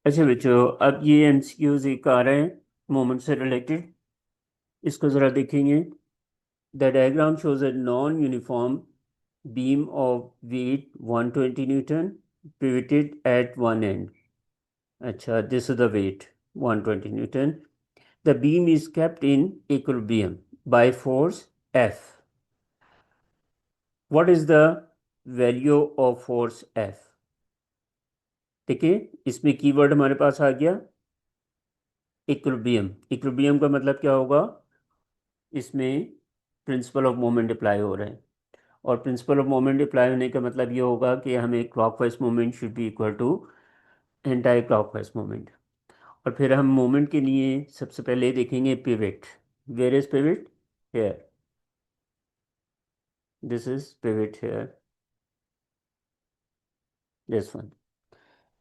अच्छा बच्चों, अब ये एमसीक्यूज एक आ रहे हैं मोमेंट से रिलेटेड। इसको ज़रा देखेंगे। The diagram shows a non uniform beam of weight 120 newton pivoted at one end. अच्छा, this is the weight 120 Newton. The beam is kept in equilibrium by force F. What is the value of force F? देखिए, इसमें keyword हमारे पास आ गया equilibrium. Equilibrium का मतलब क्या होगा? इसमें प्रिंसिपल ऑफ मोमेंट अप्लाई हो रहे हैं, और प्रिंसिपल ऑफ मोमेंट अप्लाई होने का मतलब ये होगा कि हमें clockwise moment should be equal to anti clockwise moment. और फिर हम मोमेंट के लिए सबसे पहले देखेंगे pivot. Where is pivot? Here. This is pivot here, this one.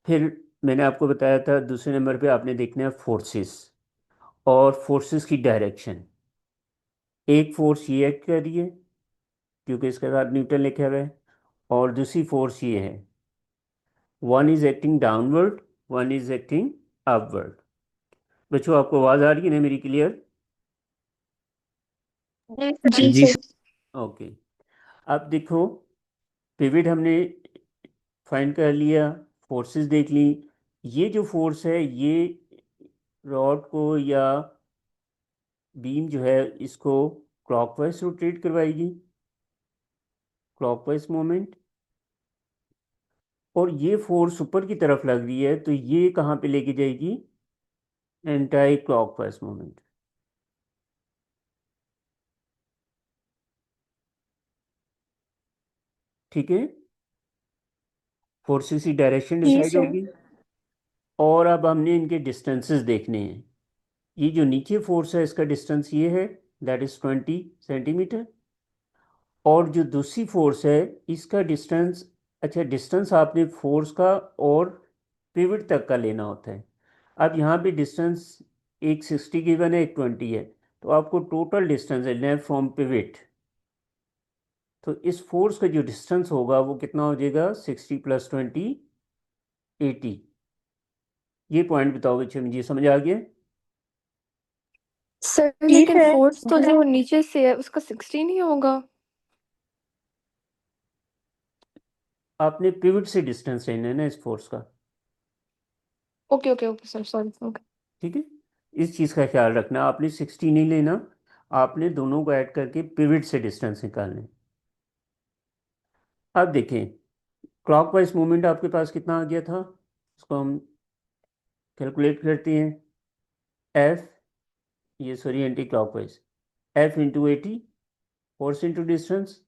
फिर मैंने आपको बताया था दूसरे नंबर पे आपने देखना है फोर्सेस और फोर्सेस की डायरेक्शन। एक फोर्स ये एक्ट कर रही है क्योंकि इसके साथ न्यूटन लिखा हुआ है, और दूसरी फोर्स ये है, one is acting downward, one is acting upward. बच्चों, आपको आवाज़ आ रही है ना मेरी क्लियर? जी जी सर। सर। ओके। अब देखो, पिवट हमने फाइंड कर लिया, फोर्सेस देख ली। ये जो फोर्स है ये रॉड को या बीम जो है इसको क्लॉकवाइज रोटेट करवाएगी, क्लॉकवाइज मोमेंट। और ये फोर्स ऊपर की तरफ लग रही है तो ये कहाँ पे लेके जाएगी? Anti clockwise moment. ठीक है, फोर्सेस की डायरेक्शन जी डिसाइड सर। होगी। और अब हमने इनके डिस्टेंसेस देखने हैं। ये जो नीचे फोर्स है इसका डिस्टेंस ये है, दैट इज 20 सेंटीमीटर। और जो दूसरी फोर्स है इसका डिस्टेंस, अच्छा डिस्टेंस आपने फोर्स का और पिवट तक का लेना होता है। अब यहाँ पे डिस्टेंस एक 60 गिवन है, एक 20 है, तो आपको टोटल डिस्टेंस है लेफ्ट फ्रॉम पिवट। तो इस फोर्स का जो डिस्टेंस होगा वो कितना हो जाएगा? 60 + 20, 80। ये पॉइंट बताओ बच्चे, मुझे समझ आ गया? सर जी लेकिन सर। फोर्स तो जो नीचे से है उसका 16 ही होगा। आपने पिवट से डिस्टेंस लेना है ना इस फोर्स का। Okay okay okay sir, sorry okay. ठीक है, इस चीज़ का ख्याल रखना, आपने 60 नहीं लेना, आपने दोनों को ऐड करके पिवट से डिस्टेंस निकालना है। अब देखें, क्लॉकवाइज मूवमेंट आपके पास कितना आ गया था, उसको हम कैलकुलेट करते हैं। एफ, ये sorry anti clockwise, F into 80, force into distance.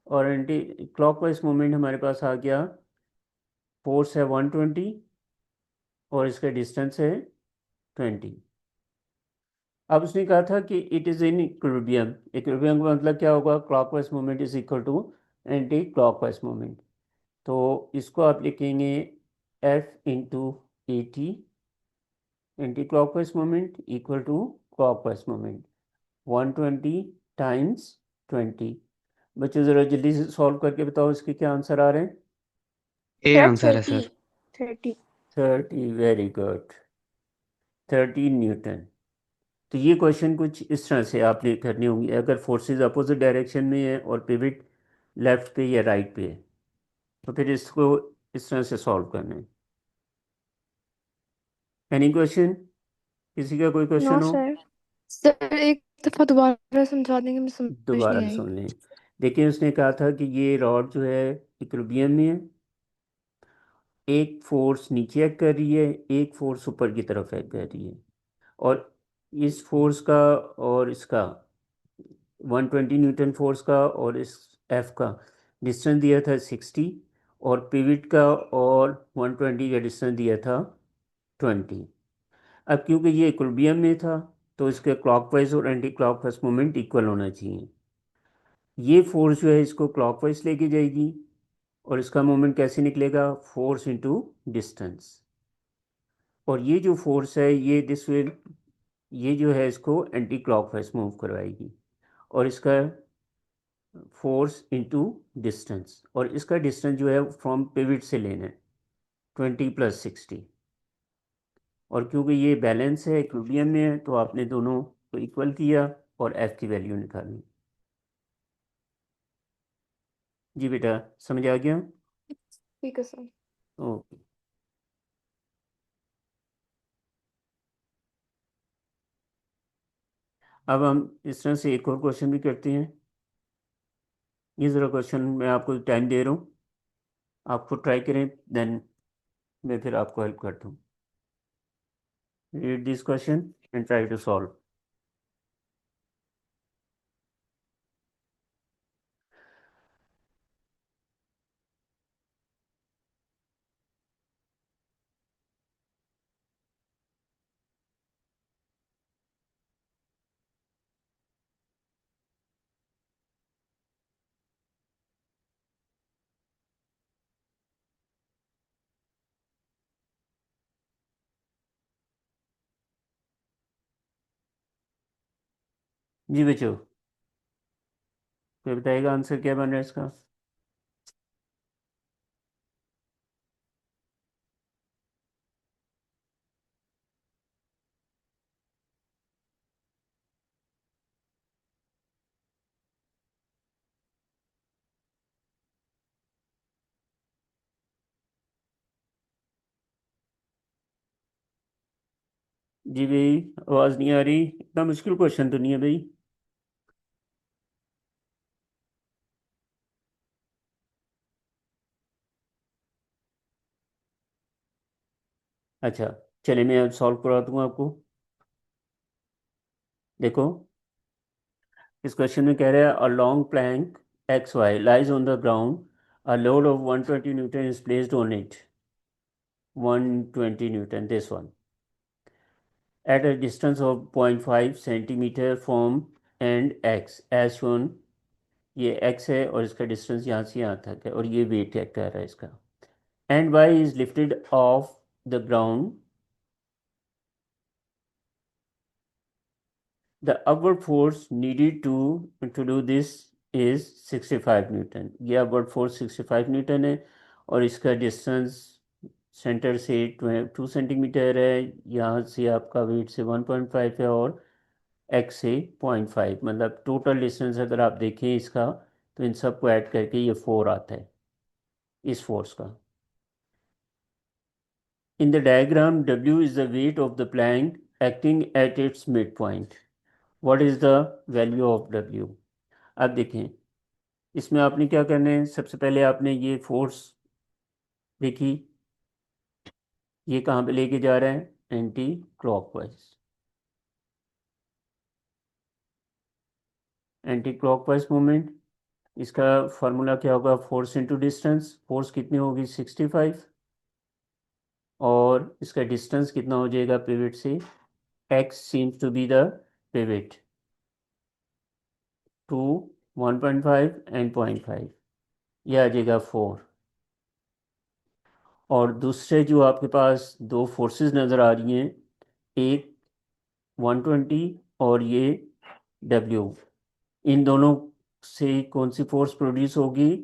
और एंटी क्लॉकवाइज मूवमेंट हमारे पास आ गया, फोर्स है 120 और इसका डिस्टेंस है 20। अब उसने कहा था कि it is in equilibrium. Equilibrium का मतलब क्या होगा? Clockwise movement is equal to anti clockwise movement. तो इसको आप लिखेंगे F into 80 anti clockwise moment equal to clockwise moment 120 times 20। बच्चों ज़रा जल्दी से सॉल्व करके बताओ इसके क्या आंसर आ रहे हैं। ए सर आंसर है 30। सर। 30। 30, very good, 13 Newton. तो ये क्वेश्चन कुछ इस तरह से आपने करनी होंगी अगर फोर्सेस अपोजिट डायरेक्शन में है और पिवट लेफ्ट पे या राइट पे है, तो फिर इसको इस तरह से सॉल्व करना है। Any question? किसी का कोई नो क्वेश्चन हो? सर। सर एक दफा दोबारा समझा देंगे, मुझे समझ दोबारा नहीं आई। सुन लें। देखिए, उसने कहा था कि ये रॉड जो है इक्विलिब्रियम में है, एक फोर्स नीचे एक्ट कर रही है, एक फोर्स ऊपर की तरफ एक्ट कर रही है। और इस फोर्स का और इसका 120 न्यूटन फोर्स का और इस एफ का डिस्टेंस दिया था 60, और पिविट का और 120 का डिस्टेंस दिया था 20। अब क्योंकि ये इक्विलिब्रियम में था तो इसके क्लॉकवाइज और एंटी क्लॉकवाइज मोमेंट इक्वल होना चाहिए। ये फोर्स जो है इसको क्लॉकवाइज लेके जाएगी, और इसका मोमेंट कैसे निकलेगा? Force into distance. और ये जो फोर्स है ये दिस विल, ये जो है इसको एंटी क्लॉकवाइज मूव करवाएगी, और इसका फोर्स इनटू डिस्टेंस, और इसका डिस्टेंस जो है फ्रॉम पिविट से लेना है 20 + 60। और क्योंकि ये बैलेंस है, इक्विलिब्रियम में है, तो आपने दोनों को इक्वल किया और एफ की वैल्यू निकाली। जी बेटा, समझ आ गया? ठीक है सर। ओके। अब हम इस तरह से एक और क्वेश्चन भी करते हैं। ये ज़रा क्वेश्चन मैं आपको टाइम दे रहा हूँ, आपको ट्राई करें, देन मैं फिर आपको हेल्प करता हूँ। Read this question and try to solve. जी बच्चों, कोई बताएगा आंसर क्या बन रहा है इसका? जी भाई, आवाज़ नहीं आ रही। इतना मुश्किल क्वेश्चन तो नहीं है भाई। अच्छा, चलिए मैं सॉल्व करा दूंगा आपको। देखो, इस क्वेश्चन में कह रहा है a long plank X Y lies on the ground, a load of 120 newton is placed on it, 120 newton, this one, at a distance of 0.5 centimeter from end x as shown। ये x है और इसका distance यहाँ से यहाँ तक है, और ये वेट क्या कर रहा है इसका। And y is lifted of the ground, the upward force needed to do this is 65 Newton. ये upward force 65 न्यूटन है, और इसका डिस्टेंस सेंटर से 2 सेंटीमीटर है, यहाँ से आपका वेट से 1.5 है, और एक्स से 0.5, मतलब टोटल डिस्टेंस अगर आप देखें इसका, तो इन सब को ऐड करके ये 4 आता है, इस फोर्स का। In the diagram W is the wait of the plank acting at its mid point, what is the value of W? अब देखें, इसमें आपने क्या करना है, सबसे पहले आपने ये फोर्स देखी, ये कहाँ पे लेके जा रहा है, anti clockwise. Anti clockwise movement, इसका फार्मूला क्या होगा, फोर्स इंटू डिस्टेंस। फोर्स कितनी होगी, 65, और इसका डिस्टेंस कितना हो जाएगा पिवट से, x seems to be the pivot to 1.5 and 0.5, यह आ जाएगा 4। और दूसरे जो आपके पास दो फोर्सेस नज़र आ रही हैं, एक 120 और ये W, इन दोनों से कौन सी फोर्स प्रोड्यूस होगी,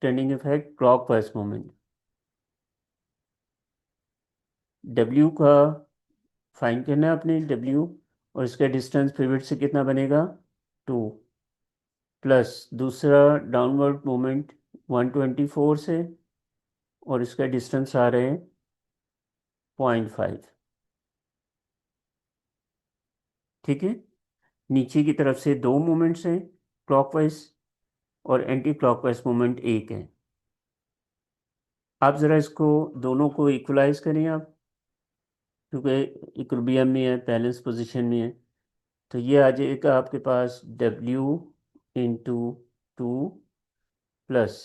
turning effect clockwise moment. W का फाइंड करना है अपने, W, और इसका डिस्टेंस पिवट से कितना बनेगा, 2, प्लस दूसरा डाउनवर्ड मोमेंट 124 से, और इसका डिस्टेंस आ रहे हैं 0.5। ठीक है, नीचे की तरफ से दो मोमेंट्स हैं क्लॉकवाइज, और एंटी क्लॉकवाइज मोमेंट एक है। आप ज़रा इसको दोनों को इक्वलाइज करें आप, क्योंकि इक्विलिब्रियम में है, बैलेंस पोजीशन में है। तो ये आ जाएगा आपके पास W × 2 plus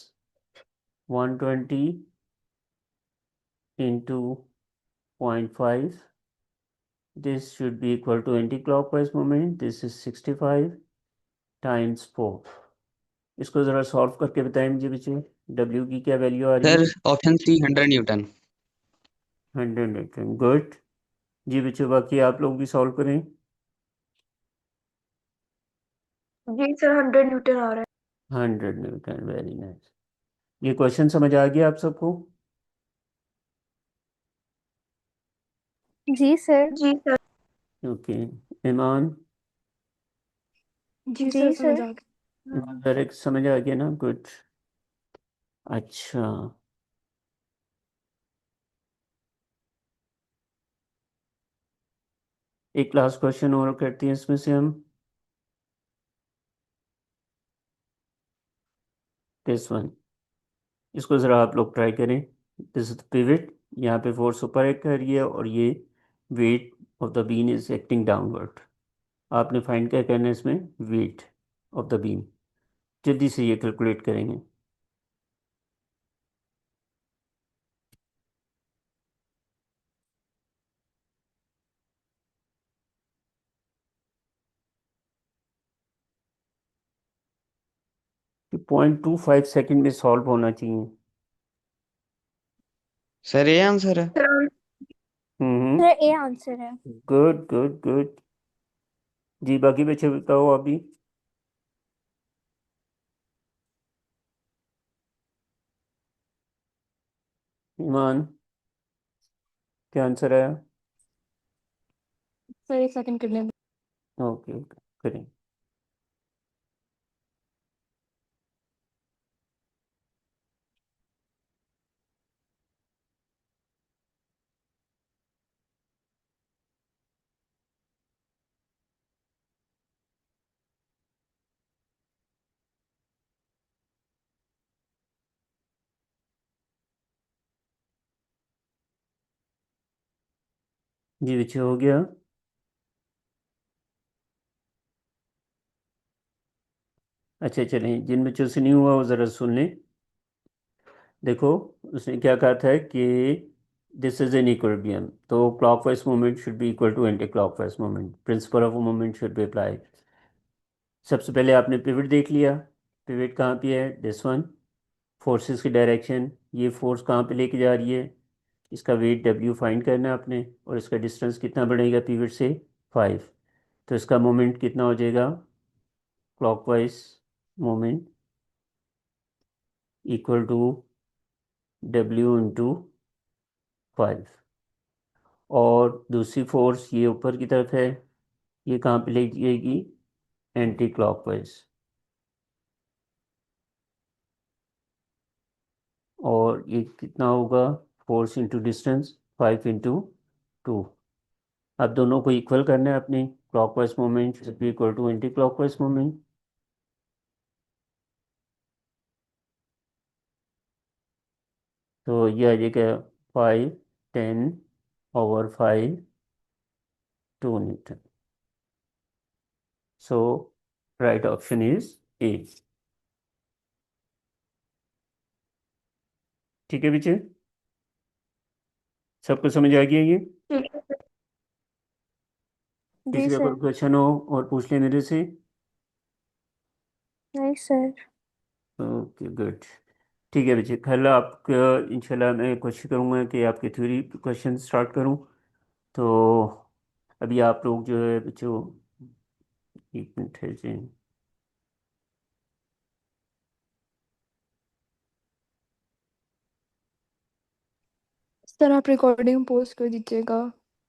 120 × 0.5, this should be equal to anti-clockwise moment, this is 65 times 4। इसको ज़रा सॉल्व करके बताएं मुझे बच्चे, W की क्या वैल्यू आ रही है? Sir option C 100 newton. 100 newton, good. जी बच्चे, बाकी आप लोग भी सॉल्व करें। जी सर, 100 न्यूटन आ रहा 100 न्यूटन, वेरी नाइस। ये क्वेश्चन समझ आ गया आप सबको? जी सर। ओके। ईमान, जी जी सर, सर। समझ आ गया। ईमान डायरेक्ट समझ आ गया ना? गुड। अच्छा, एक लास्ट क्वेश्चन और करते हैं इसमें से हम। दिस वन, इसको ज़रा आप लोग ट्राई करें। दिस इज पिवट, यहाँ पे फोर्स ऊपर एक्ट कर रही है और ये weight of the beam is acting downward. आपने फाइंड क्या करना है इसमें? Weight of the beam. जल्दी से ये कैलकुलेट करेंगे। कि 0.25 सेकेंड में सॉल्व होना चाहिए। सर ये आंसर है। हम्म। सर ए आंसर है। Good good good. जी बाकी बच्चे बताओ अभी। ईमान, क्या आंसर है? सर एक सेकंड करने दो। ओके ओके, करें। जी बच्चे हो गया। अच्छा चलें, जिन बच्चों से नहीं हुआ वो ज़रा सुन लें। देखो, उसने क्या कहा था कि दिस इज एन इक्विलिब्रियम, तो clockwise movement should be equal to anti clockwise movement, principle of movement should be applied. सबसे पहले आपने पिवट देख लिया। पिवट कहाँ पे है? This one. फोर्सेस की डायरेक्शन, ये फोर्स कहाँ पे लेके जा रही है? इसका वेट डब्ल्यू फाइंड करना है आपने, और इसका डिस्टेंस कितना बढ़ेगा पिवट से? 5। तो इसका मोमेंट कितना हो जाएगा? Clockwise moment equal to W into 5। और दूसरी फोर्स ये ऊपर की तरफ है, ये कहाँ पे ले जाएगी? Anti clockwise. और ये कितना होगा? Force into distance, 5 into 2। अब दोनों को इक्वल करना है अपने, clockwise moment is equal to anti clockwise moment. तो ये आ जाएगा 5 10/5 2 newton. So right option is A. ठीक है बच्चे, सबको समझ आ गया ये? जी किसी का कोई सर। क्वेश्चन हो और पूछ ले मेरे से। नहीं सर। Okay good. ठीक है बच्चे, कल आप इंशाल्लाह मैं कोशिश करूँगा कि आपके थ्योरी क्वेश्चन स्टार्ट करूँ। तो अभी आप लोग जो है बच्चों, एक मिनट है जी। सर आप रिकॉर्डिंग पोस्ट कर दीजिएगा।